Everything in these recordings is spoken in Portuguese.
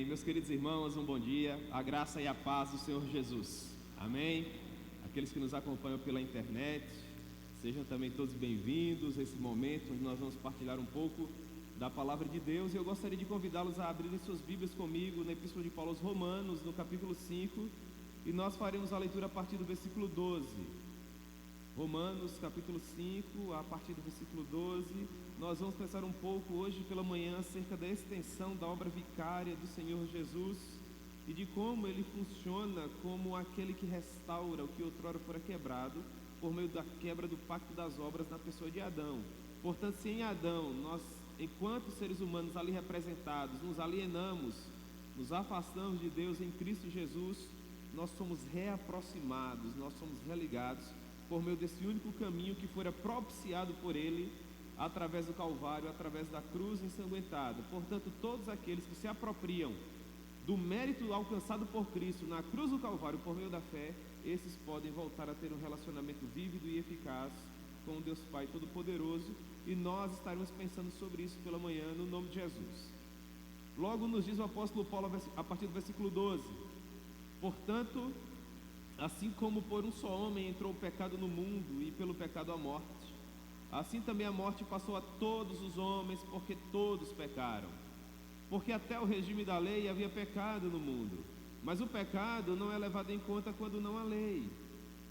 Meus queridos irmãos, um bom dia, a graça e a paz do Senhor Jesus, amém? Aqueles que nos acompanham pela internet, sejam também todos bem-vindos a esse momento onde nós vamos partilhar um pouco da palavra de Deus. E eu gostaria de convidá-los a abrirem suas Bíblias comigo na Epístola de Paulo aos Romanos, no capítulo 5, e nós faremos a leitura a partir do versículo 12. Romanos capítulo 5, a partir do versículo 12, nós vamos pensar um pouco hoje pela manhã acerca da extensão da obra vicária do Senhor Jesus e de como ele funciona como aquele que restaura o que outrora fora quebrado por meio da quebra do pacto das obras na pessoa de Adão. Portanto, se em Adão nós, enquanto seres humanos ali representados, nos alienamos, nos afastamos de Deus, em Cristo Jesus nós somos reaproximados, nós somos religados por meio desse único caminho que fora propiciado por ele através do Calvário, através da cruz ensanguentada. Portanto, todos aqueles que se apropriam do mérito alcançado por Cristo na cruz do Calvário por meio da fé, esses podem voltar a ter um relacionamento vívido e eficaz com o Deus Pai Todo-Poderoso, e nós estaremos pensando sobre isso pela manhã no nome de Jesus. Logo nos diz o apóstolo Paulo a partir do versículo 12: portanto, assim como por um só homem entrou o pecado no mundo e pelo pecado a morte, assim também a morte passou a todos os homens, porque todos pecaram. Porque até o regime da lei havia pecado no mundo, mas o pecado não é levado em conta quando não há lei.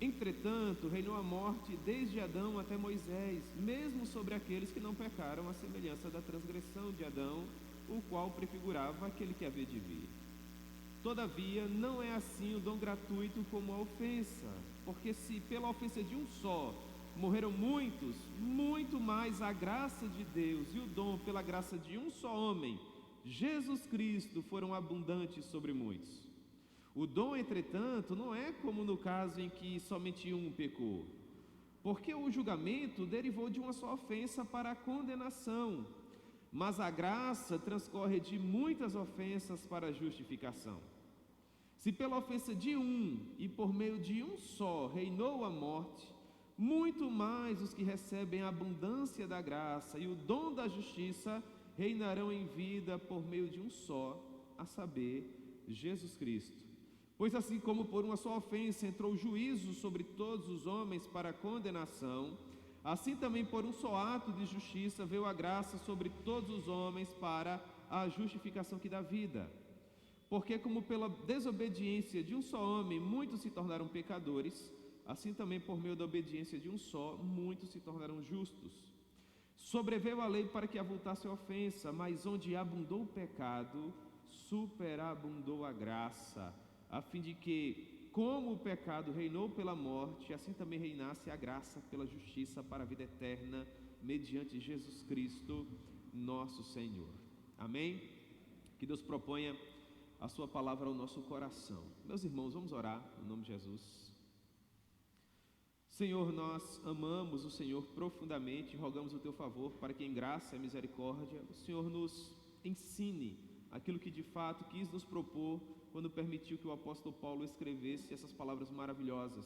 Entretanto, reinou a morte desde Adão até Moisés, mesmo sobre aqueles que não pecaram, à semelhança da transgressão de Adão, o qual prefigurava aquele que havia de vir. Todavia, não é assim o dom gratuito como a ofensa, porque se pela ofensa de um só morreram muitos, muito mais a graça de Deus e o dom pela graça de um só homem, Jesus Cristo, foram abundantes sobre muitos. O dom, entretanto, não é como no caso em que somente um pecou, porque o julgamento derivou de uma só ofensa para a condenação, mas a graça transcorre de muitas ofensas para a justificação. Se pela ofensa de um e por meio de um só reinou a morte, muito mais os que recebem a abundância da graça e o dom da justiça reinarão em vida por meio de um só, a saber, Jesus Cristo. Pois assim como por uma só ofensa entrou o juízo sobre todos os homens para a condenação, assim também por um só ato de justiça veio a graça sobre todos os homens para a justificação que dá vida. Porque como pela desobediência de um só homem muitos se tornaram pecadores, assim também por meio da obediência de um só muitos se tornaram justos. Sobreveio a lei para que avultasse a ofensa, mas onde abundou o pecado, superabundou a graça, a fim de que, como o pecado reinou pela morte, assim também reinasse a graça pela justiça para a vida eterna, mediante Jesus Cristo, nosso Senhor. Amém? Que Deus proponha a sua palavra ao nosso coração. Meus irmãos, vamos orar em nome de Jesus. Senhor, nós amamos o Senhor profundamente, rogamos o teu favor para que em graça e misericórdia o Senhor nos ensine aquilo que de fato quis nos propor quando permitiu que o apóstolo Paulo escrevesse essas palavras maravilhosas.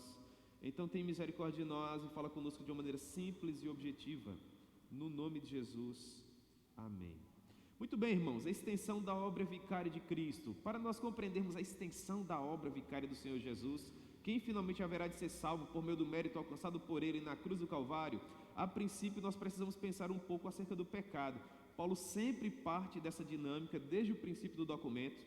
Então tem misericórdia de nós e fala conosco de uma maneira simples e objetiva, no nome de Jesus, amém. Muito bem, irmãos, a extensão da obra vicária de Cristo. Para nós compreendermos a extensão da obra vicária do Senhor Jesus, quem finalmente haverá de ser salvo por meio do mérito alcançado por ele na cruz do Calvário, a princípio nós precisamos pensar um pouco acerca do pecado. Paulo sempre parte dessa dinâmica desde o princípio do documento,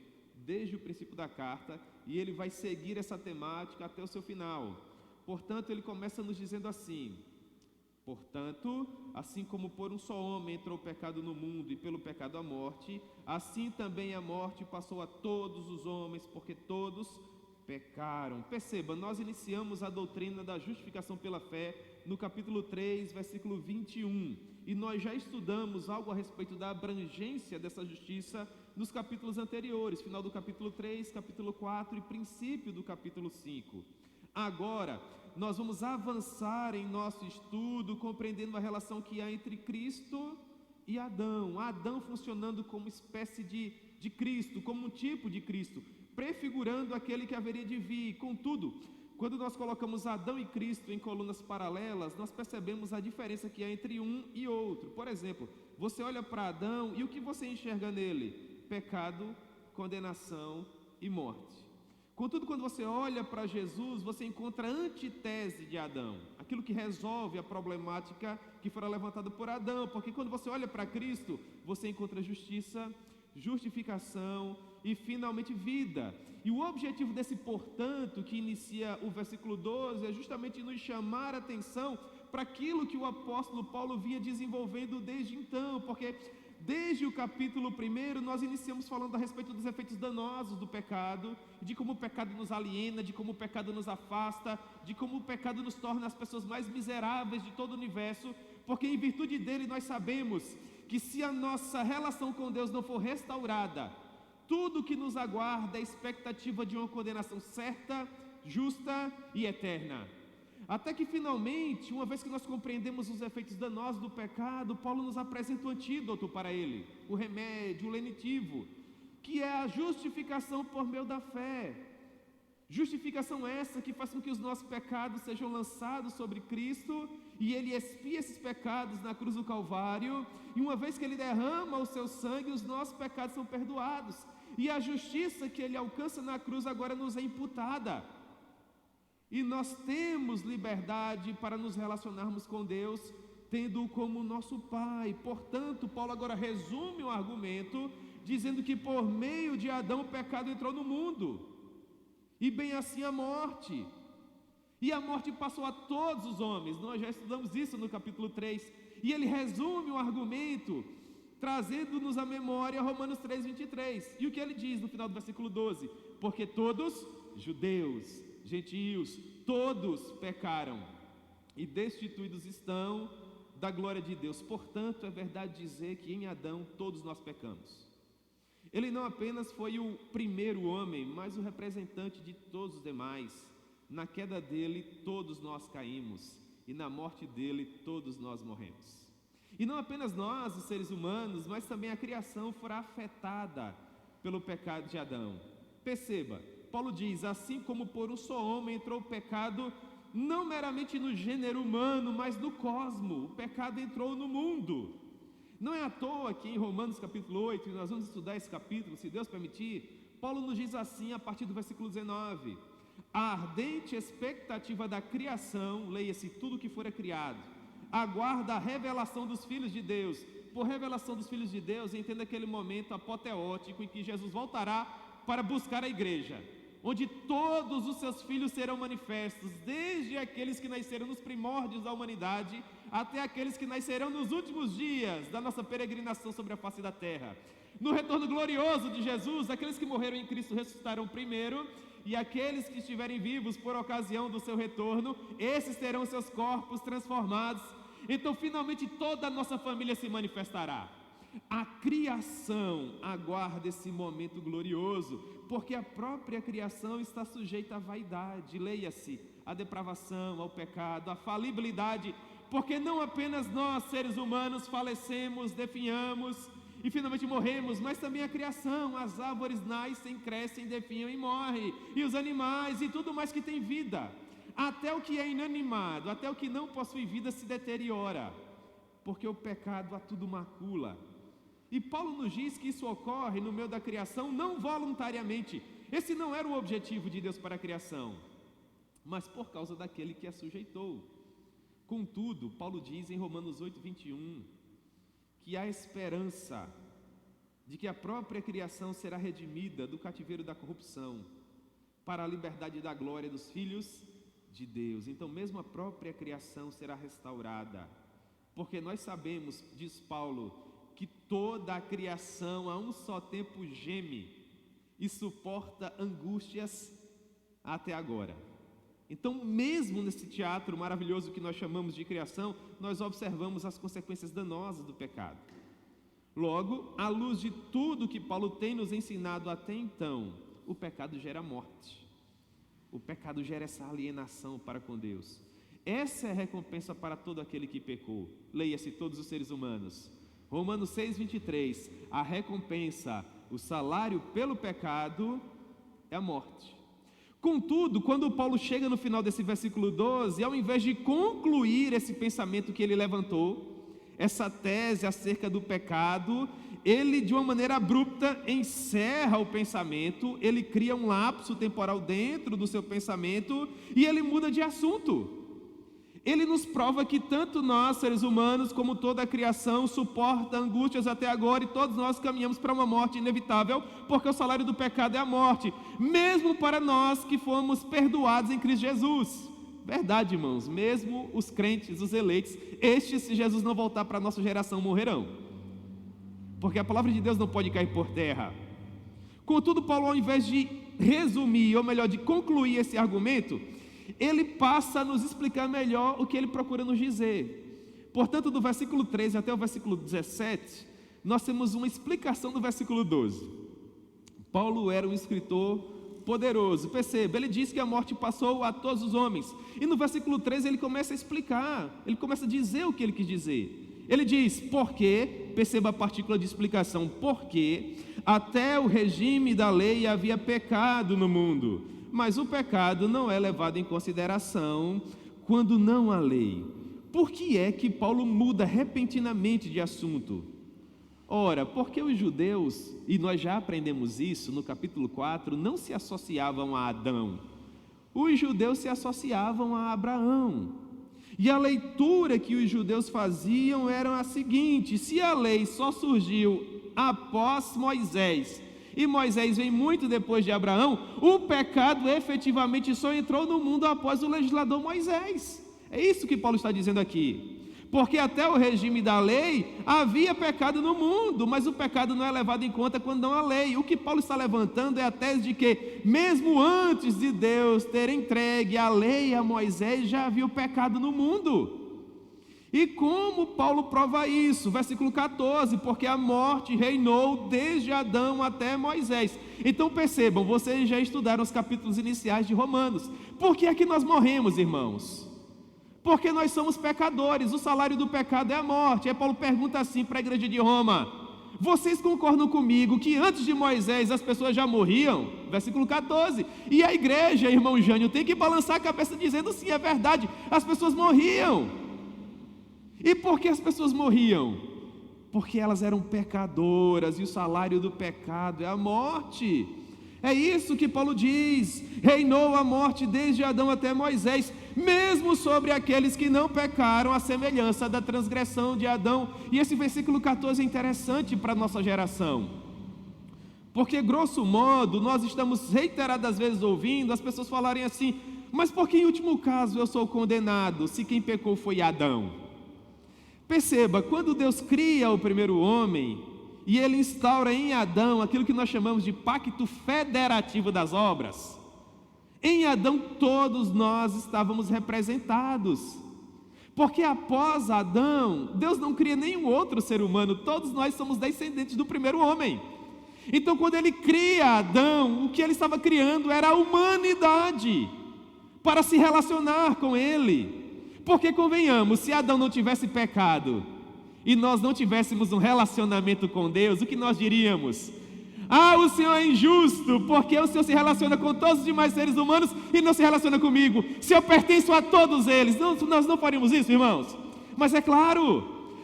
desde o princípio da carta, e ele vai seguir essa temática até o seu final. Portanto, ele começa nos dizendo assim: portanto, assim como por um só homem entrou o pecado no mundo e pelo pecado a morte, assim também a morte passou a todos os homens, porque todos pecaram. Perceba, nós iniciamos a doutrina da justificação pela fé no capítulo 3, versículo 21, e nós já estudamos algo a respeito da abrangência dessa justiça nos capítulos anteriores, final do capítulo 3, capítulo 4 e princípio do capítulo 5. Agora, nós vamos avançar em nosso estudo, compreendendo a relação que há entre Cristo e Adão. Adão funcionando como espécie de Cristo, como um tipo de Cristo, prefigurando aquele que haveria de vir. Contudo, quando nós colocamos Adão e Cristo em colunas paralelas, nós percebemos a diferença que há entre um e outro. Por exemplo, você olha para Adão e o que você enxerga nele? Pecado condenação e morte. Contudo, quando você olha para Jesus, você encontra a antítese de Adão, aquilo que resolve a problemática que fora levantada por Adão, porque quando você olha para Cristo, você encontra justiça, justificação e finalmente vida. E o objetivo desse portanto, que inicia o versículo 12, é justamente nos chamar a atenção para aquilo que o apóstolo Paulo vinha desenvolvendo desde então, porque desde o capítulo 1 nós iniciamos falando a respeito dos efeitos danosos do pecado, de como o pecado nos aliena, de como o pecado nos afasta, de como o pecado nos torna as pessoas mais miseráveis de todo o universo, porque em virtude dele nós sabemos que se a nossa relação com Deus não for restaurada, tudo que nos aguarda é a expectativa de uma condenação certa, justa e eterna. Até que finalmente, uma vez que nós compreendemos os efeitos danosos do pecado, Paulo nos apresenta o antídoto para ele, o remédio, o lenitivo, que é a justificação por meio da fé. Justificação essa que faz com que os nossos pecados sejam lançados sobre Cristo e Ele expia esses pecados na cruz do Calvário, e uma vez que Ele derrama o seu sangue, os nossos pecados são perdoados, e a justiça que Ele alcança na cruz agora nos é imputada. E nós temos liberdade para nos relacionarmos com Deus, tendo-o como nosso Pai. Portanto, Paulo agora resume o argumento, dizendo que por meio de Adão o pecado entrou no mundo, e bem assim a morte. E a morte passou a todos os homens. Nós já estudamos isso no capítulo 3. E ele resume o argumento, trazendo-nos à memória Romanos 3:23. E o que ele diz no final do versículo 12? Porque todos, judeus, gentios, todos pecaram e destituídos estão da glória de Deus. Portanto, é verdade dizer que em Adão todos nós pecamos. Ele não apenas foi o primeiro homem, mas o representante de todos os demais. Na queda dele todos nós caímos e na morte dele todos nós morremos. E não apenas nós, os seres humanos, mas também a criação fora afetada pelo pecado de Adão. Perceba, Paulo diz, assim como por um só homem entrou o pecado, não meramente no gênero humano, mas no cosmo, o pecado entrou no mundo. Não é à toa que em Romanos capítulo 8, e nós vamos estudar esse capítulo, se Deus permitir, Paulo nos diz assim a partir do versículo 19, a ardente expectativa da criação, leia-se tudo que fora criado, aguarda a revelação dos filhos de Deus. Por revelação dos filhos de Deus, entenda aquele momento apoteótico em que Jesus voltará para buscar a igreja, onde todos os seus filhos serão manifestos, desde aqueles que nasceram nos primórdios da humanidade, até aqueles que nascerão nos últimos dias da nossa peregrinação sobre a face da terra. No retorno glorioso de Jesus, aqueles que morreram em Cristo ressuscitarão primeiro, e aqueles que estiverem vivos por ocasião do seu retorno, esses terão seus corpos transformados. Então finalmente toda a nossa família se manifestará. A criação aguarda esse momento glorioso, porque a própria criação está sujeita à vaidade, leia-se, à depravação, ao pecado, à falibilidade, porque não apenas nós, seres humanos, falecemos, definhamos e finalmente morremos, mas também a criação, as árvores nascem, crescem, definham e morrem, e os animais e tudo mais que tem vida, até o que é inanimado, até o que não possui vida se deteriora, porque o pecado a tudo macula. E Paulo nos diz que isso ocorre no meio da criação não voluntariamente. Esse não era o objetivo de Deus para a criação, mas por causa daquele que a sujeitou. Contudo, Paulo diz em Romanos 8:21 que há esperança de que a própria criação será redimida do cativeiro da corrupção para a liberdade da glória dos filhos de Deus. Então mesmo a própria criação será restaurada, porque nós sabemos, diz Paulo, que toda a criação a um só tempo geme e suporta angústias até agora. Então mesmo nesse teatro maravilhoso que nós chamamos de criação, nós observamos as consequências danosas do pecado. Logo, à luz de tudo que Paulo tem nos ensinado até então, o pecado gera morte. O pecado gera essa alienação para com Deus. Essa é a recompensa para todo aquele que pecou. Leia-se todos os seres humanos. Romanos 6:23, a recompensa, o salário pelo pecado é a morte. Contudo, quando Paulo chega no final desse versículo 12, ao invés de concluir esse pensamento que ele levantou, essa tese acerca do pecado, ele de uma maneira abrupta encerra o pensamento, ele cria um lapso temporal dentro do seu pensamento e ele muda de assunto. Ele nos prova que tanto nós, seres humanos, como toda a criação, suporta angústias até agora e todos nós caminhamos para uma morte inevitável, porque o salário do pecado é a morte, mesmo para nós que fomos perdoados em Cristo Jesus. Verdade, irmãos, mesmo os crentes, os eleitos, estes, se Jesus não voltar para a nossa geração, morrerão, porque a palavra de Deus não pode cair por terra. Contudo, Paulo, ao invés de resumir, ou melhor, de concluir esse argumento, ele passa a nos explicar melhor o que ele procura nos dizer. Portanto, do versículo 13 até o versículo 17, nós temos uma explicação do versículo 12. Paulo era um escritor poderoso, perceba, ele diz que a morte passou a todos os homens, e no versículo 13 ele começa a explicar, ele começa a dizer o que ele quis dizer. Ele diz, porque, perceba a partícula de explicação, porque até o regime da lei havia pecado no mundo, mas o pecado não é levado em consideração quando não há lei. Por que é que Paulo muda repentinamente de assunto? Ora, porque os judeus, e nós já aprendemos isso no capítulo 4, não se associavam a Adão. Os judeus se associavam a Abraão. E a leitura que os judeus faziam era a seguinte: se a lei só surgiu após Moisés, e Moisés vem muito depois de Abraão, o pecado efetivamente só entrou no mundo após o legislador Moisés. É isso que Paulo está dizendo aqui. Porque até o regime da lei havia pecado no mundo, mas o pecado não é levado em conta quando não há lei. O que Paulo está levantando é a tese de que, mesmo antes de Deus ter entregue a lei a Moisés, já havia o pecado no mundo. E como Paulo prova isso? Versículo 14, porque a morte reinou desde Adão até Moisés. Então percebam, vocês já estudaram os capítulos iniciais de Romanos. Por que é que nós morremos, irmãos? Porque nós somos pecadores, o salário do pecado é a morte. Aí Paulo pergunta assim para a igreja de Roma: vocês concordam comigo que antes de Moisés as pessoas já morriam? Versículo 14. E a igreja, irmão Jânio, tem que balançar a cabeça dizendo sim, é verdade, as pessoas morriam. E por que as pessoas morriam? Porque elas eram pecadoras e o salário do pecado é a morte. É isso que Paulo diz: reinou a morte desde Adão até Moisés, mesmo sobre aqueles que não pecaram, a semelhança da transgressão de Adão. E esse versículo 14 é interessante para a nossa geração, porque grosso modo nós estamos reiteradas vezes ouvindo as pessoas falarem assim: mas por que em último caso eu sou condenado, se quem pecou foi Adão? Perceba, quando Deus cria o primeiro homem, e Ele instaura em Adão aquilo que nós chamamos de pacto federativo das obras, em Adão todos nós estávamos representados, porque após Adão, Deus não cria nenhum outro ser humano, todos nós somos descendentes do primeiro homem. Então quando Ele cria Adão, o que Ele estava criando era a humanidade, para se relacionar com Ele. Porque convenhamos, se Adão não tivesse pecado, e nós não tivéssemos um relacionamento com Deus, o que nós diríamos? Ah, o Senhor é injusto, porque o Senhor se relaciona com todos os demais seres humanos e não se relaciona comigo. Se eu pertenço a todos eles, nós não faríamos isso, irmãos? Mas é claro,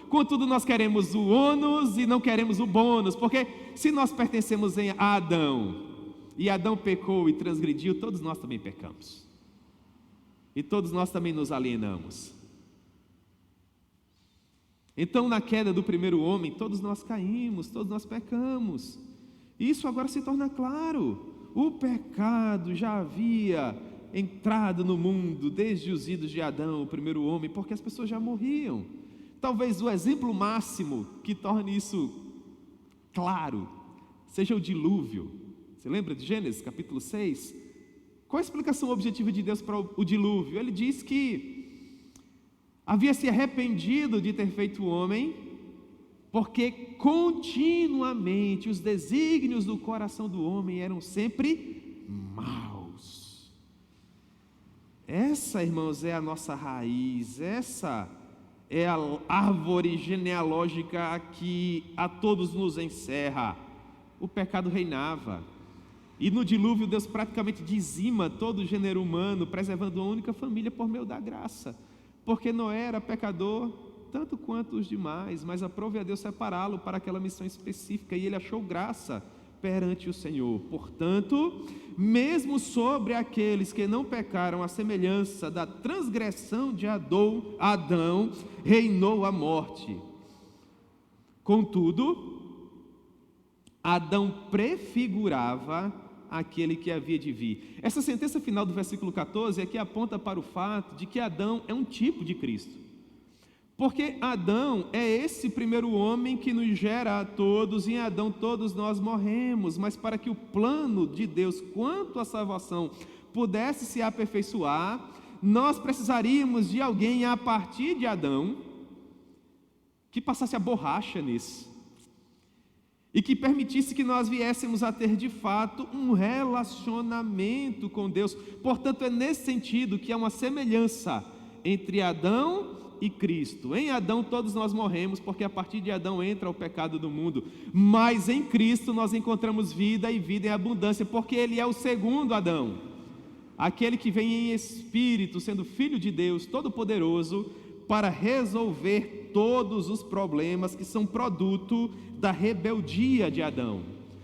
contudo nós queremos o ônus e não queremos o bônus, porque se nós pertencemos a Adão, e Adão pecou e transgrediu, todos nós também pecamos. E todos nós também nos alienamos. Então, na queda do primeiro homem, todos nós caímos, todos nós pecamos. Isso agora se torna claro. O pecado já havia entrado no mundo desde os idos de Adão, o primeiro homem, porque as pessoas já morriam. Talvez o exemplo máximo que torne isso claro seja o dilúvio. Você lembra de Gênesis capítulo 6? Qual a explicação objetiva de Deus para o dilúvio? Ele diz que havia se arrependido de ter feito o homem, porque continuamente os desígnios do coração do homem eram sempre maus. Essa, irmãos, é a nossa raiz, essa é a árvore genealógica que a todos nos encerra. O pecado reinava. E no dilúvio Deus praticamente dizima todo o gênero humano, preservando uma única família por meio da graça. Porque Noé era pecador, tanto quanto os demais, mas aprove a Deus separá-lo para aquela missão específica, e ele achou graça perante o Senhor. Portanto, mesmo sobre aqueles que não pecaram, a semelhança da transgressão de Adão, reinou a morte. Contudo, Adão prefigurava aquele que havia de vir. Essa sentença final do versículo 14 aqui aponta para o fato de que Adão é um tipo de Cristo. Porque Adão é esse primeiro homem que nos gera a todos, e em Adão todos nós morremos, mas para que o plano de Deus quanto à salvação pudesse se aperfeiçoar, nós precisaríamos de alguém a partir de Adão, que passasse a borracha nisso, e que permitisse que nós viéssemos a ter de fato um relacionamento com Deus. Portanto, é nesse sentido que há uma semelhança entre Adão e Cristo. Em Adão todos nós morremos, porque a partir de Adão entra o pecado do mundo, mas em Cristo nós encontramos vida, e vida em abundância, porque Ele é o segundo Adão, aquele que vem em espírito, sendo Filho de Deus Todo-Poderoso, para resolver todos os problemas que são produto da rebeldia de Adão.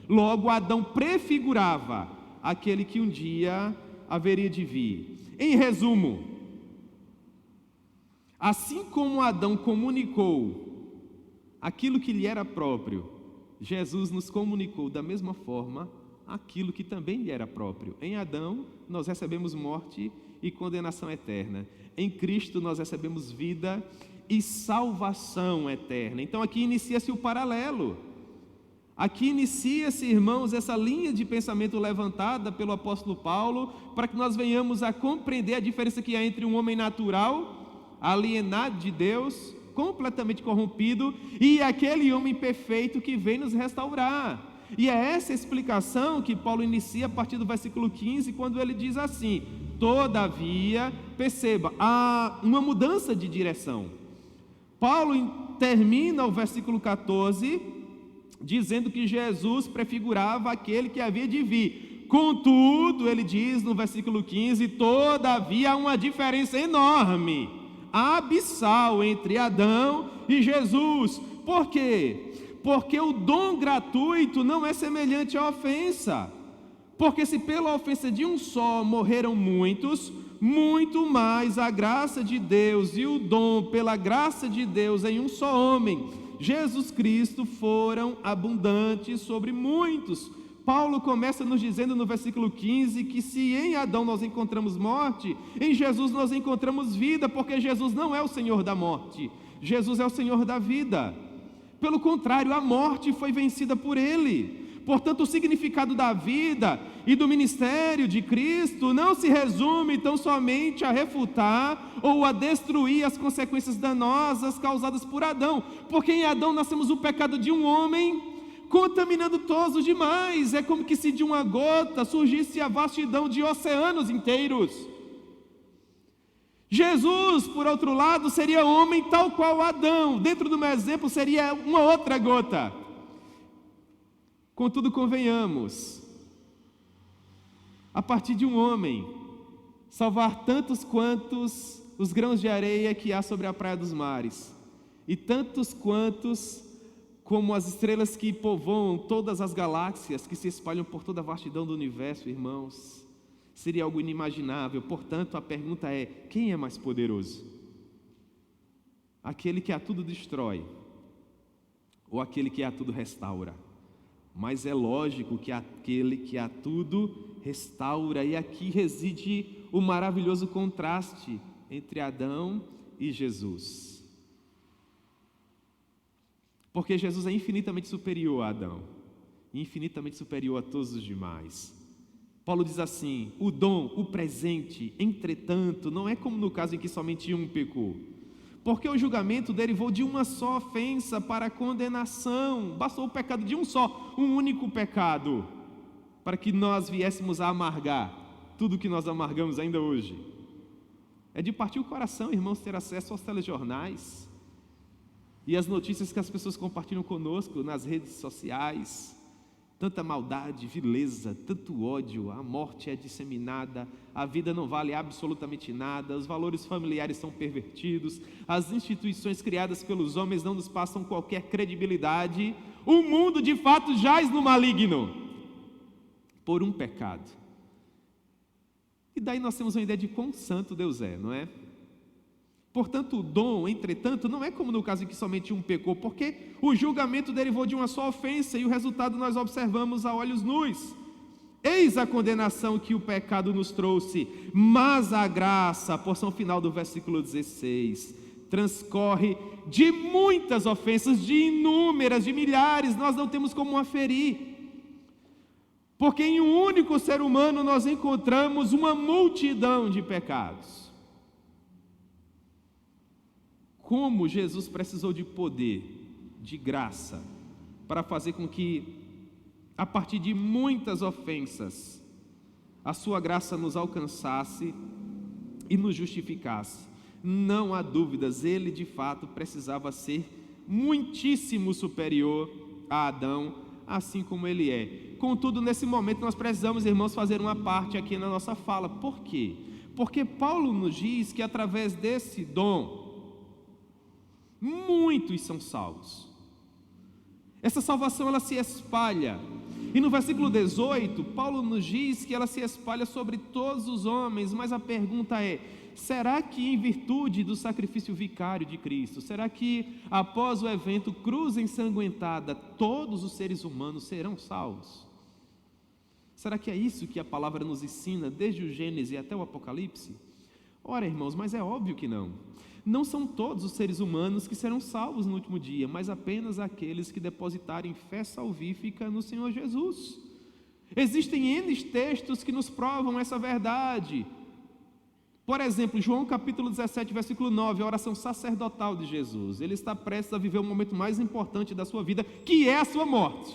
Logo, Adão prefigurava aquele que um dia haveria de vir. Em resumo, assim como Adão comunicou aquilo que lhe era próprio, Jesus nos comunicou da mesma forma aquilo que também lhe era próprio. Em Adão nós recebemos morte e condenação eterna. Em Cristo nós recebemos vida e salvação eterna. Então aqui inicia-se o paralelo. Aqui inicia-se, irmãos, essa linha de pensamento levantada pelo apóstolo Paulo, para que nós venhamos a compreender a diferença que há entre um homem natural, alienado de Deus, completamente corrompido, e aquele homem perfeito que vem nos restaurar. E é essa explicação que Paulo inicia a partir do versículo 15, quando ele diz assim: todavia, perceba, há uma mudança de direção. Paulo termina o versículo 14 dizendo que Jesus prefigurava aquele que havia de vir. Contudo, ele diz no versículo 15, todavia há uma diferença enorme, abissal, entre Adão e Jesus. Por quê? Porque o dom gratuito não é semelhante à ofensa. Porque se pela ofensa de um só morreram muitos, muito mais a graça de Deus e o dom pela graça de Deus em um só homem, Jesus Cristo, foram abundantes sobre muitos. Paulo começa nos dizendo no versículo 15 que se em Adão nós encontramos morte, em Jesus nós encontramos vida, porque Jesus não é o Senhor da morte, Jesus é o Senhor da vida. Pelo contrário, a morte foi vencida por Ele. Portanto, o significado da vida e do ministério de Cristo não se resume tão somente a refutar ou a destruir as consequências danosas causadas por Adão, porque em Adão nós temos o pecado de um homem contaminando todos os demais. É como que se de uma gota surgisse a vastidão de oceanos inteiros. Jesus, por outro lado, seria homem tal qual Adão. Dentro do meu exemplo, seria uma outra gota. Contudo, convenhamos, a partir de um homem, salvar tantos quantos os grãos de areia que há sobre a praia dos mares, e tantos quantos como as estrelas que povoam todas as galáxias que se espalham por toda a vastidão do universo, irmãos, seria algo inimaginável. Portanto, a pergunta é: quem é mais poderoso? Aquele que a tudo destrói ou aquele que a tudo restaura? Mas é lógico que aquele que a tudo restaura, e aqui reside o maravilhoso contraste entre Adão e Jesus. Porque Jesus é infinitamente superior a Adão, infinitamente superior a todos os demais. Paulo diz assim: o dom, o presente, entretanto, não é como no caso em que somente um pecou, porque o julgamento derivou de uma só ofensa para a condenação. Bastou o pecado de um só, um único pecado, para que nós viéssemos a amargar tudo o que nós amargamos ainda hoje. É de partir o coração, irmãos, ter acesso aos telejornais e as notícias que as pessoas compartilham conosco nas redes sociais, Tanta maldade, vileza, tanto ódio, a morte é disseminada, a vida não vale absolutamente nada, os valores familiares são pervertidos, as instituições criadas pelos homens não nos passam qualquer credibilidade. O mundo de fato jaz no maligno por um pecado. E daí nós temos uma ideia de quão santo Deus é, não é? Portanto, o dom, entretanto, não é como no caso em que somente um pecou, porque o julgamento derivou de uma só ofensa e o resultado nós observamos a olhos nus. Eis a condenação que o pecado nos trouxe, mas a graça, a porção final do versículo 16, transcorre de muitas ofensas, de inúmeras, de milhares, nós não temos como aferir. Porque em um único ser humano nós encontramos uma multidão de pecados. Como Jesus precisou de poder, de graça, para fazer com que, a partir de muitas ofensas, a sua graça nos alcançasse e nos justificasse. Não há dúvidas, ele de fato precisava ser muitíssimo superior a Adão, assim como ele é. Contudo, nesse momento nós precisamos, irmãos, fazer uma parte aqui na nossa fala. Por quê? Porque Paulo nos diz que através desse dom, muitos são salvos. Essa salvação ela se espalha. E no versículo 18, Paulo nos diz que ela se espalha sobre todos os homens, mas a pergunta é: será que em virtude do sacrifício vicário de Cristo, será que após o evento cruz ensanguentada, todos os seres humanos serão salvos? Será que é isso que a palavra nos ensina desde o Gênesis até o Apocalipse? Ora, irmãos, mas é óbvio que não. Não são todos os seres humanos que serão salvos no último dia, mas apenas aqueles que depositarem fé salvífica no Senhor Jesus. Existem N textos que nos provam essa verdade. Por exemplo, João capítulo 17, versículo 9, a oração sacerdotal de Jesus. Ele está prestes a viver o momento mais importante da sua vida, que é a sua morte.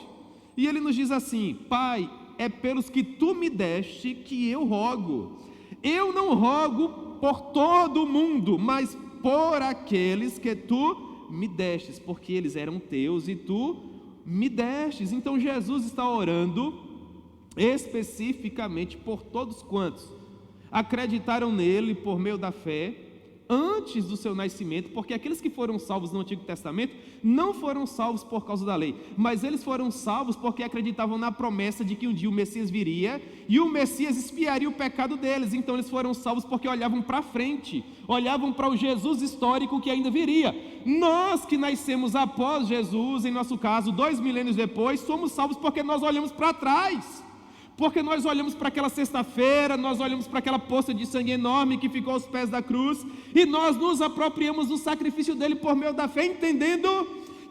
E ele nos diz assim: Pai, é pelos que tu me deste que eu rogo. Eu não rogo por todo o mundo, mas por aqueles que tu me destes, porque eles eram teus e tu me destes. Então Jesus está orando especificamente por todos quantos acreditaram nele por meio da fé antes do seu nascimento, porque aqueles que foram salvos no Antigo Testamento não foram salvos por causa da lei, mas eles foram salvos porque acreditavam na promessa de que um dia o Messias viria e o Messias expiaria o pecado deles. Então eles foram salvos porque olhavam para frente, olhavam para o Jesus histórico que ainda viria. Nós que nascemos após Jesus, em nosso caso 2 milênios depois, somos salvos porque nós olhamos para trás. Porque nós olhamos para aquela sexta-feira, nós olhamos para aquela poça de sangue enorme que ficou aos pés da cruz, e nós nos apropriamos do sacrifício dele por meio da fé, entendendo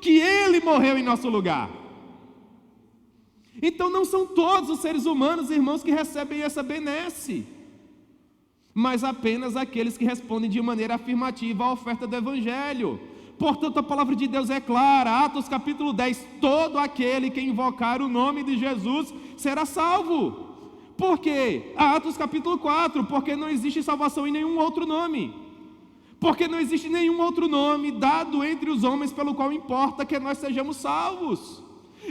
que ele morreu em nosso lugar. Então não são todos os seres humanos, irmãos, que recebem essa benesse, mas apenas aqueles que respondem de maneira afirmativa à oferta do Evangelho. Portanto, a palavra de Deus é clara. Atos capítulo 10, todo aquele que invocar o nome de Jesus será salvo. Por quê? Atos capítulo 4, porque não existe salvação em nenhum outro nome. Porque não existe nenhum outro nome dado entre os homens pelo qual importa que nós sejamos salvos.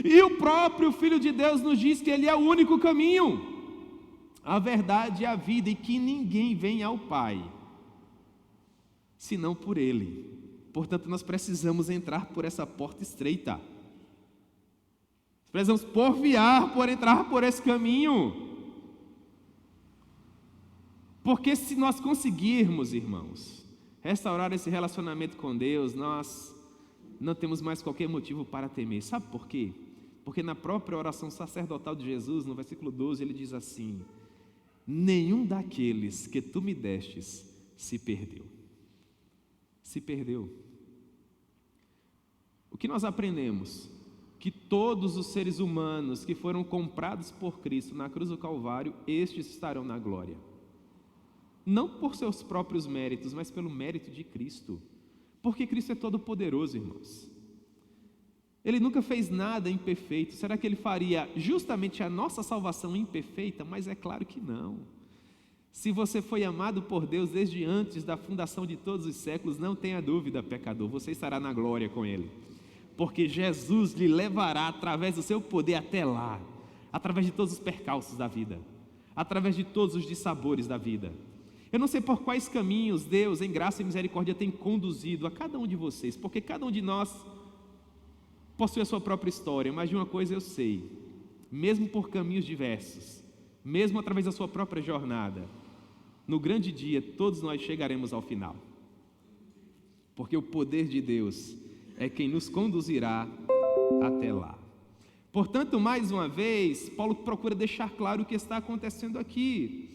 E o próprio Filho de Deus nos diz que Ele é o único caminho, a verdade e a vida, e que ninguém vem ao Pai senão por Ele. Portanto, nós precisamos entrar por essa porta estreita. Precisamos porfiar por entrar por esse caminho. Porque se nós conseguirmos, irmãos, restaurar esse relacionamento com Deus, nós não temos mais qualquer motivo para temer. Sabe por quê? Porque na própria oração sacerdotal de Jesus, no versículo 12, ele diz assim: nenhum daqueles que tu me destes se perdeu. Se perdeu. O que nós aprendemos? Que todos os seres humanos que foram comprados por Cristo na cruz do Calvário, estes estarão na glória. Não por seus próprios méritos, mas pelo mérito de Cristo. Porque Cristo é todo poderoso, irmãos. Ele nunca fez nada imperfeito. Será que Ele faria justamente a nossa salvação imperfeita? Mas é claro que não. Se você foi amado por Deus desde antes da fundação de todos os séculos, não tenha dúvida, pecador, você estará na glória com Ele. Porque Jesus lhe levará através do seu poder até lá. através de todos os percalços da vida, através de todos os dissabores da vida. Eu não sei por quais caminhos Deus, em graça e misericórdia, tem conduzido a cada um de vocês, porque cada um de nós possui a sua própria história, mas de uma coisa eu sei: mesmo por caminhos diversos, mesmo através da sua própria jornada, no grande dia todos nós chegaremos ao final, porque o poder de Deus é quem nos conduzirá até lá. Portanto, mais uma vez, Paulo procura deixar claro o que está acontecendo aqui.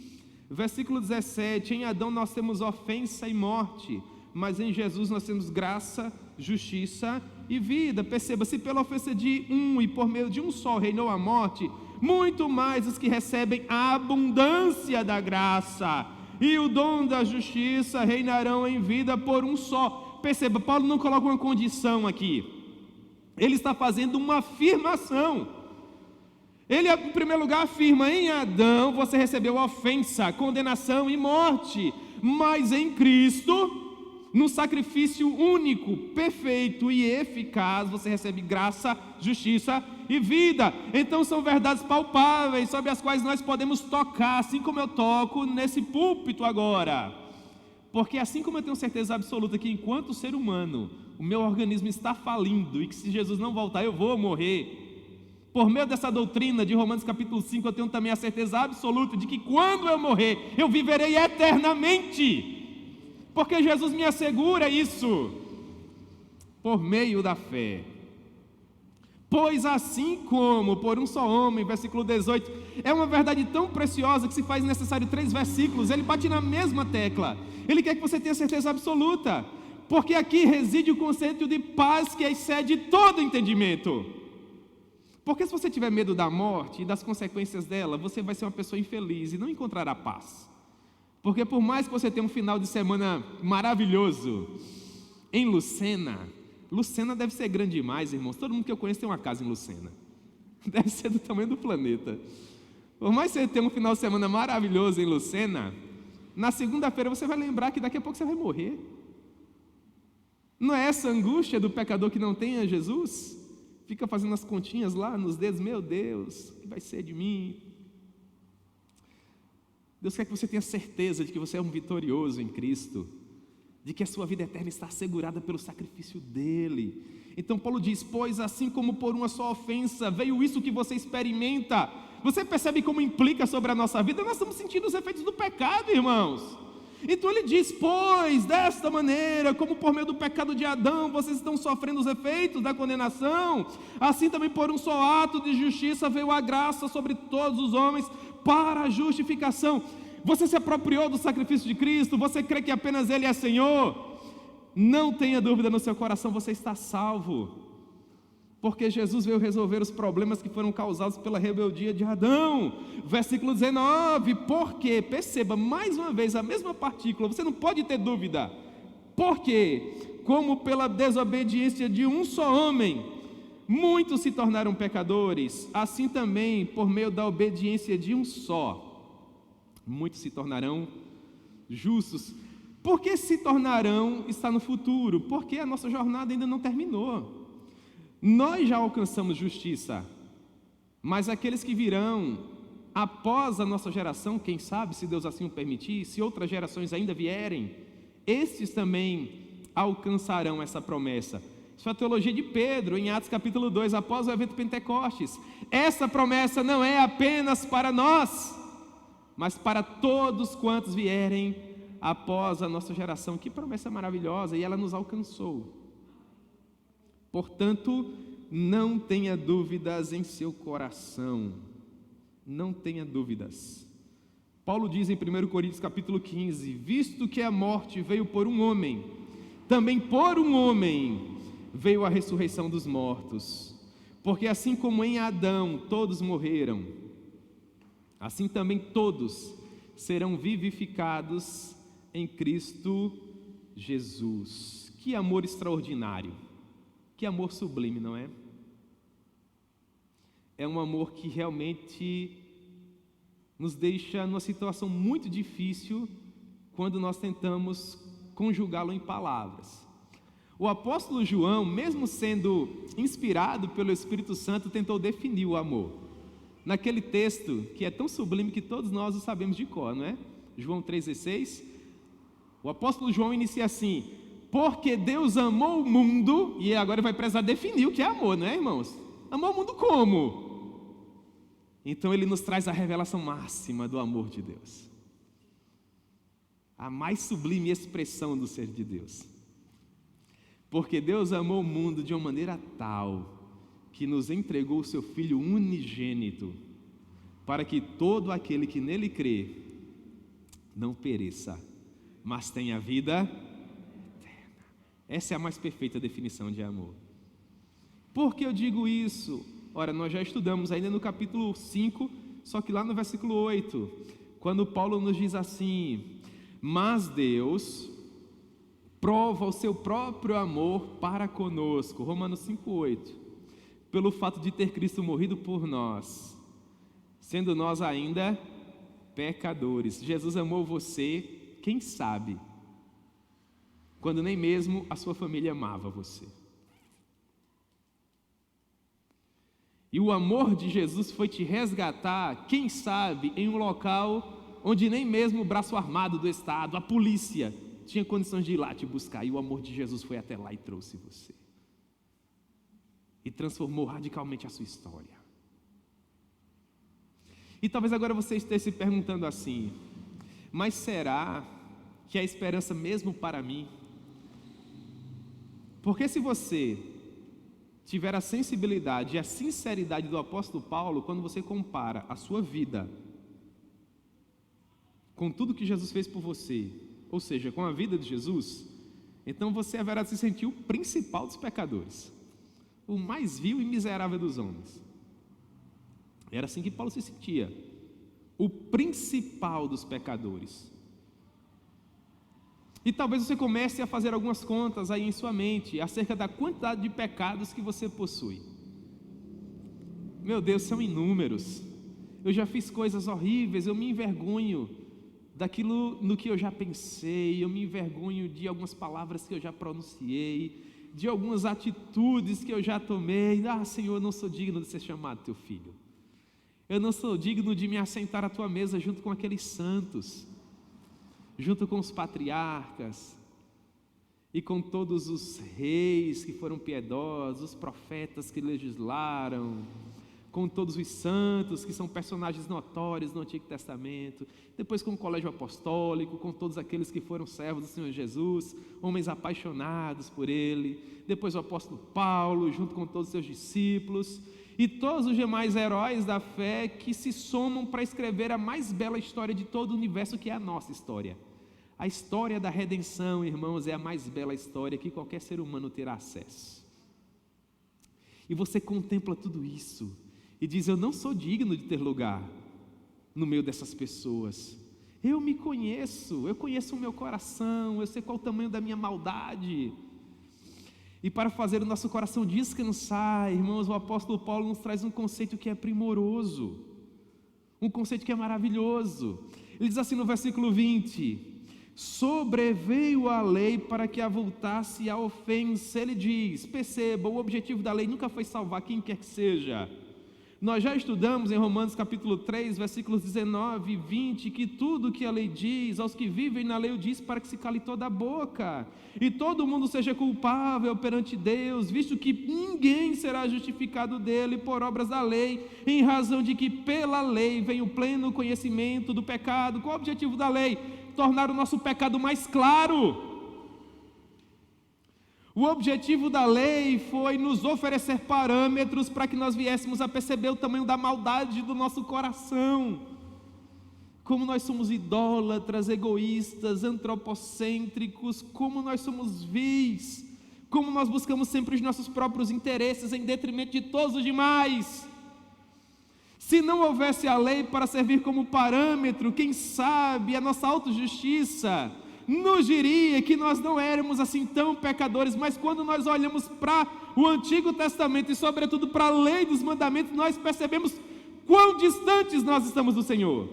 Versículo 17: em Adão nós temos ofensa e morte, mas em Jesus nós temos graça, justiça e vida. Perceba, se pela ofensa de um e por meio de um só reinou a morte, muito mais os que recebem a abundância da graça e o dom da justiça reinarão em vida por um só. Perceba, Paulo não coloca uma condição aqui, ele está fazendo uma afirmação. Ele, em primeiro lugar, afirma: em Adão você recebeu ofensa, condenação e morte, mas em Cristo, no sacrifício único, perfeito e eficaz, você recebe graça, justiça e vida. Então são verdades palpáveis, sobre as quais nós podemos tocar, assim como eu toco nesse púlpito agora. Porque assim como eu tenho certeza absoluta que enquanto ser humano, o meu organismo está falindo, e que se Jesus não voltar eu vou morrer, por meio dessa doutrina de Romanos capítulo 5, eu tenho também a certeza absoluta de que quando eu morrer, eu viverei eternamente, porque Jesus me assegura isso, por meio da fé. Pois assim como por um só homem, versículo 18, é uma verdade tão preciosa que se faz necessário 3 versículos, ele bate na mesma tecla, ele quer que você tenha certeza absoluta, porque aqui reside o conceito de paz que excede todo entendimento. Porque se você tiver medo da morte e das consequências dela, você vai ser uma pessoa infeliz e não encontrará paz. Porque por mais que você tenha um final de semana maravilhoso em Lucena deve ser grande demais, irmãos. Todo mundo que eu conheço tem uma casa em Lucena. Deve ser do tamanho do planeta. Por mais que você tenha um final de semana maravilhoso em Lucena, na segunda-feira você vai lembrar que daqui a pouco você vai morrer. Não é essa a angústia do pecador que não tem a Jesus? Fica fazendo as continhas lá nos dedos: meu Deus, o que vai ser de mim? Deus quer que você tenha certeza de que você é um vitorioso em Cristo, de que a sua vida eterna está assegurada pelo sacrifício dele. Então Paulo diz: pois assim como por uma só ofensa veio isso que você experimenta. Você percebe como implica sobre a nossa vida? Nós estamos sentindo os efeitos do pecado, irmãos. Então ele diz: pois desta maneira, como por meio do pecado de Adão, vocês estão sofrendo os efeitos da condenação, assim também por um só ato de justiça veio a graça sobre todos os homens para a justificação. Você se apropriou do sacrifício de Cristo? Você crê que apenas Ele é Senhor? Não tenha dúvida no seu coração, você está salvo, porque Jesus veio resolver os problemas que foram causados pela rebeldia de Adão. Versículo 19, porque, perceba, mais uma vez a mesma partícula, você não pode ter dúvida, porque, como pela desobediência de um só homem, muitos se tornaram pecadores, assim também, por meio da obediência de um só, muitos se tornarão justos. Por que se tornarão está no futuro? Porque a nossa jornada ainda não terminou. Nós já alcançamos justiça, mas aqueles que virão após a nossa geração, quem sabe, se Deus assim o permitir, se outras gerações ainda vierem, estes também alcançarão essa promessa. Isso é a teologia de Pedro, em Atos capítulo 2, após o evento Pentecostes. Essa promessa não é apenas para nós, mas para todos quantos vierem após a nossa geração. Que promessa maravilhosa, e ela nos alcançou. Portanto, não tenha dúvidas em seu coração, não tenha dúvidas. Paulo diz em 1 Coríntios capítulo 15, visto que a morte veio por um homem, também por um homem veio a ressurreição dos mortos, porque assim como em Adão todos morreram, assim também todos serão vivificados em Cristo Jesus. Que amor extraordinário! Que amor sublime, não é? É um amor que realmente nos deixa numa situação muito difícil quando nós tentamos conjugá-lo em palavras. O apóstolo João, mesmo sendo inspirado pelo Espírito Santo, tentou definir o amor. naquele texto que é tão sublime que todos nós o sabemos de cor, não é? João 3,16. O apóstolo João inicia assim: porque Deus amou o mundo, e agora vai precisar definir o que é amor, não é, irmãos? Amou o mundo como? Então ele nos traz a revelação máxima do amor de Deus, a mais sublime expressão do ser de Deus. Porque Deus amou o mundo de uma maneira tal que nos entregou o seu Filho unigênito, para que todo aquele que nele crê não pereça, mas tenha vida eterna. Essa é a mais perfeita definição de amor. Por que eu digo isso? Ora, nós já estudamos ainda no capítulo 5, só que lá no versículo 8, quando Paulo nos diz assim: mas Deus prova o seu próprio amor para conosco, Romanos 5,8, pelo fato de ter Cristo morrido por nós, sendo nós ainda pecadores. Jesus amou você, quem sabe, quando nem mesmo a sua família amava você. E o amor de Jesus foi te resgatar, quem sabe, em um local onde nem mesmo o braço armado do Estado, a polícia, tinha condições de ir lá te buscar. E o amor de Jesus foi até lá e trouxe você. E transformou radicalmente a sua história. E talvez agora você esteja se perguntando assim: mas será que há esperança mesmo para mim? Porque se você tiver a sensibilidade e a sinceridade do apóstolo Paulo, quando você compara a sua vida com tudo que Jesus fez por você, ou seja, com a vida de Jesus, então você haverá de se sentir o principal dos pecadores, o mais vil e miserável dos homens. Era assim que Paulo se sentia, o principal dos pecadores. E talvez você comece a fazer algumas contas aí em sua mente acerca da quantidade de pecados que você possui. Meu Deus, são inúmeros. Eu já fiz coisas horríveis, eu me envergonho daquilo no que eu já pensei, eu me envergonho de algumas palavras que eu já pronunciei, de algumas atitudes que eu já tomei. Ah, Senhor, eu não sou digno de ser chamado teu filho. Eu não sou digno de me assentar à tua mesa junto com aqueles santos, junto com os patriarcas e com todos os reis que foram piedosos, os profetas que legislaram, com todos os santos que são personagens notórios no Antigo Testamento, depois com o colégio apostólico, com todos aqueles que foram servos do Senhor Jesus, homens apaixonados por Ele, depois o apóstolo Paulo, junto com todos os seus discípulos, e todos os demais heróis da fé que se somam para escrever a mais bela história de todo o universo, que é a nossa história. A história da redenção, irmãos, é a mais bela história que qualquer ser humano terá acesso. E você contempla tudo isso e diz: eu não sou digno de ter lugar no meio dessas pessoas. Eu me conheço, eu conheço o meu coração, eu sei qual o tamanho da minha maldade. E para fazer o nosso coração descansar, irmãos, o apóstolo Paulo nos traz um conceito que é primoroso, um conceito que é maravilhoso. Ele diz assim no versículo 20: sobreveio a lei para que avultasse a ofensa. Ele diz, perceba, o objetivo da lei nunca foi salvar quem quer que seja. Nós já estudamos em Romanos capítulo 3, versículos 19 e 20, que tudo que a lei diz, aos que vivem na lei o diz para que se cale toda a boca, e todo mundo seja culpável perante Deus, visto que ninguém será justificado dele por obras da lei, em razão de que pela lei vem o pleno conhecimento do pecado. Qual é o objetivo da lei? Tornar o nosso pecado mais claro. O objetivo da lei foi nos oferecer parâmetros para que nós viéssemos a perceber o tamanho da maldade do nosso coração, como nós somos idólatras, egoístas, antropocêntricos, como nós somos vis, como nós buscamos sempre os nossos próprios interesses em detrimento de todos os demais. Se não houvesse a lei para servir como parâmetro, quem sabe a nossa autojustiça nos diria que nós não éramos assim tão pecadores, mas quando nós olhamos para o Antigo Testamento e sobretudo para a lei dos mandamentos, nós percebemos quão distantes nós estamos do Senhor.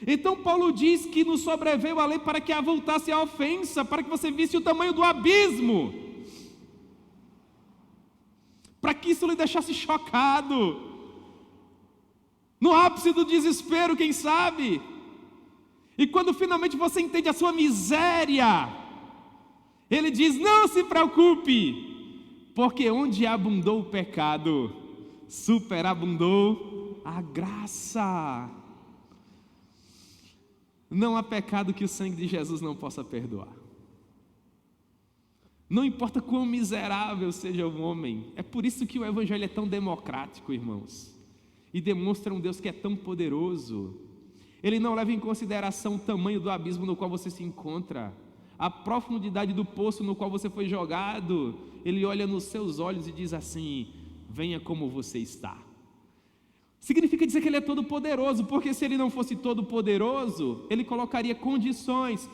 Então Paulo diz que nos sobreveio a lei para que avultasse a ofensa, para que você visse o tamanho do abismo, para que isso lhe deixasse chocado. no ápice do desespero, quem sabe? E quando finalmente você entende a sua miséria, Ele diz: não se preocupe, porque onde abundou o pecado, superabundou a graça. Não há pecado que o sangue de Jesus não possa perdoar. Não importa quão miserável seja o homem. É por isso que o Evangelho é tão democrático, irmãos, e demonstra um Deus que é tão poderoso. Ele não leva em consideração o tamanho do abismo no qual você se encontra, a profundidade do poço no qual você foi jogado. Ele olha nos seus olhos e diz assim: venha como você está. Significa dizer que Ele é todo poderoso, porque se Ele não fosse todo poderoso, Ele colocaria condições: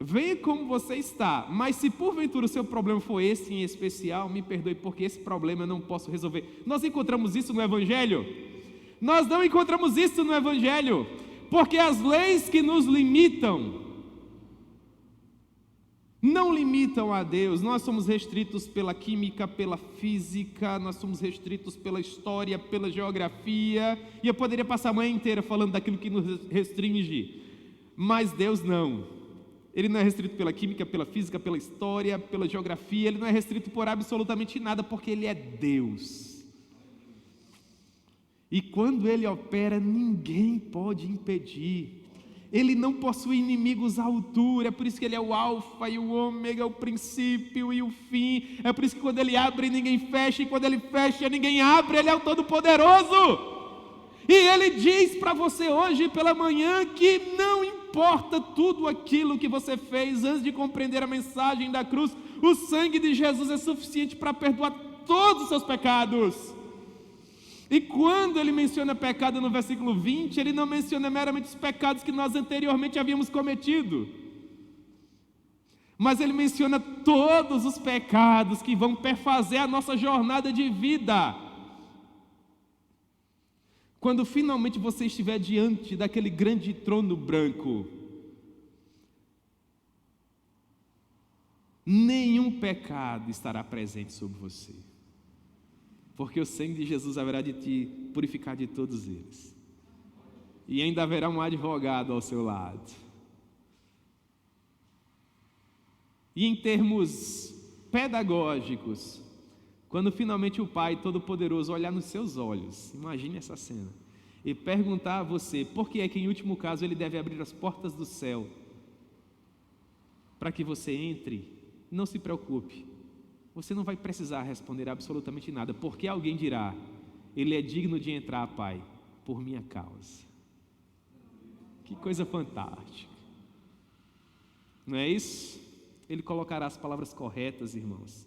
venha como você está, mas se porventura o seu problema for esse em especial, me perdoe, porque esse problema eu não posso resolver. Nós encontramos isso no Evangelho? Nós não encontramos isso no Evangelho, porque as leis que nos limitam não limitam a Deus. Nós somos restritos pela química, pela física, nós somos restritos pela história, pela geografia, e eu poderia passar a manhã inteira falando daquilo que nos restringe, mas Deus não. Ele não é restrito pela química, pela física, pela história, pela geografia. Ele não é restrito por absolutamente nada, porque Ele é Deus. E quando Ele opera, ninguém pode impedir. Ele não possui inimigos à altura. É por isso que Ele é o alfa e o ômega, o princípio e o fim. É por isso que quando Ele abre, ninguém fecha, e quando Ele fecha, ninguém abre. Ele é o Todo-Poderoso. E Ele diz para você hoje pela manhã que não importa tudo aquilo que você fez antes de compreender a mensagem da cruz, o sangue de Jesus é suficiente para perdoar todos os seus pecados. E quando Ele menciona pecado no versículo 20, Ele não menciona meramente os pecados que nós anteriormente havíamos cometido, mas Ele menciona todos os pecados que vão perfazer a nossa jornada de vida. Quando finalmente você estiver diante daquele grande trono branco, nenhum pecado estará presente sobre você, porque o sangue de Jesus haverá de te purificar de todos eles, e ainda haverá um advogado ao seu lado. E em termos pedagógicos, quando finalmente o Pai Todo-Poderoso olhar nos seus olhos, imagine essa cena, e perguntar a você por que é que em último caso Ele deve abrir as portas do céu para que você entre, não se preocupe, você não vai precisar responder absolutamente nada, porque alguém dirá: Ele é digno de entrar, Pai, por minha causa. Que coisa fantástica, não é isso? Ele colocará as palavras corretas, irmãos,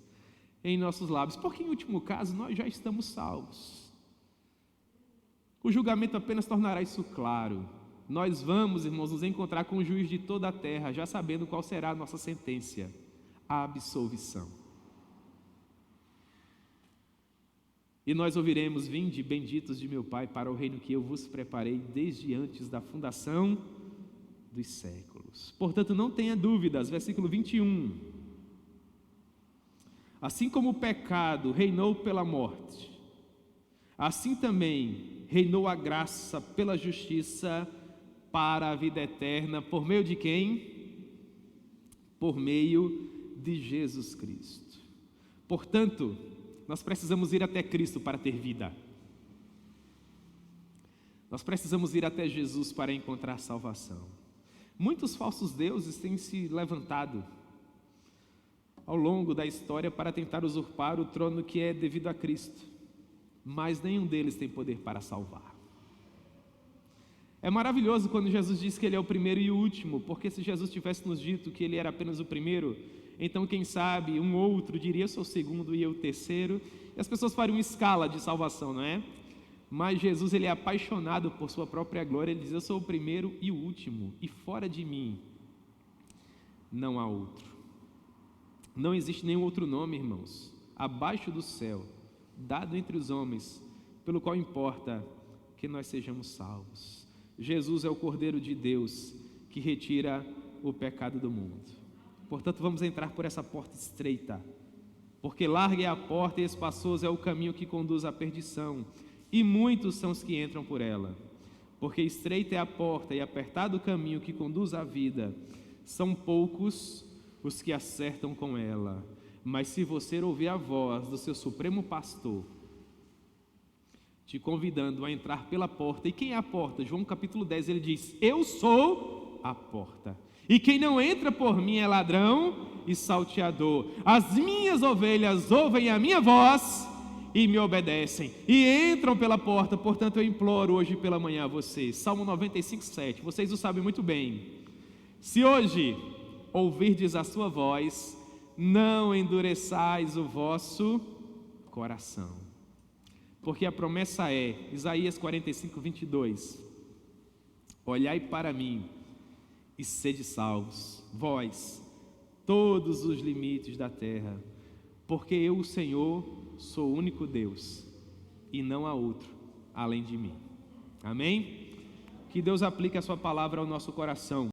em nossos lábios, porque em último caso nós já estamos salvos. O julgamento apenas tornará isso claro. Nós vamos, irmãos, nos encontrar com o juiz de toda a terra, já sabendo qual será a nossa sentença: a absolvição. E nós ouviremos: vinde, benditos de meu Pai, para o reino que eu vos preparei desde antes da fundação dos séculos. Portanto, não tenha dúvidas, versículo 21. Assim como o pecado reinou pela morte, assim também reinou a graça pela justiça para a vida eterna, por meio de quem? Por meio de Jesus Cristo. Portanto, nós precisamos ir até Cristo para ter vida. Nós precisamos ir até Jesus para encontrar salvação. Muitos falsos deuses têm se levantado ao longo da história para tentar usurpar o trono que é devido a Cristo, mas nenhum deles tem poder para salvar. É maravilhoso quando Jesus diz que Ele é o primeiro e o último, porque se Jesus tivesse nos dito que Ele era apenas o primeiro, então quem sabe um outro diria: eu sou o segundo e eu o terceiro, e as pessoas fariam uma escala de salvação, não é? Mas Jesus, Ele é apaixonado por sua própria glória. Ele diz: eu sou o primeiro e o último, e fora de mim não há outro. Não existe nenhum outro nome, irmãos, abaixo do céu, dado entre os homens, pelo qual importa que nós sejamos salvos. Jesus é o Cordeiro de Deus que retira o pecado do mundo. Portanto, vamos entrar por essa porta estreita, porque larga é a porta e espaçoso é o caminho que conduz à perdição, e muitos são os que entram por ela. Porque estreita é a porta e apertado o caminho que conduz à vida, são poucos os que acertam com ela. Mas se você ouvir a voz do seu supremo pastor, te convidando a entrar pela porta, e quem é a porta? João capítulo 10, ele diz: eu sou a porta, e quem não entra por mim é ladrão e salteador. As minhas ovelhas ouvem a minha voz e me obedecem, e entram pela porta. Portanto eu imploro hoje pela manhã a vocês, Salmo 95, 7, vocês o sabem muito bem: se hoje ouvirdes a sua voz, não endureçais o vosso coração. Porque a promessa é, Isaías 45, 22, olhai para mim e sede salvos, vós, todos os limites da terra, porque eu, o Senhor, sou o único Deus, e não há outro além de mim. Amém? Que Deus aplique a sua palavra ao nosso coração.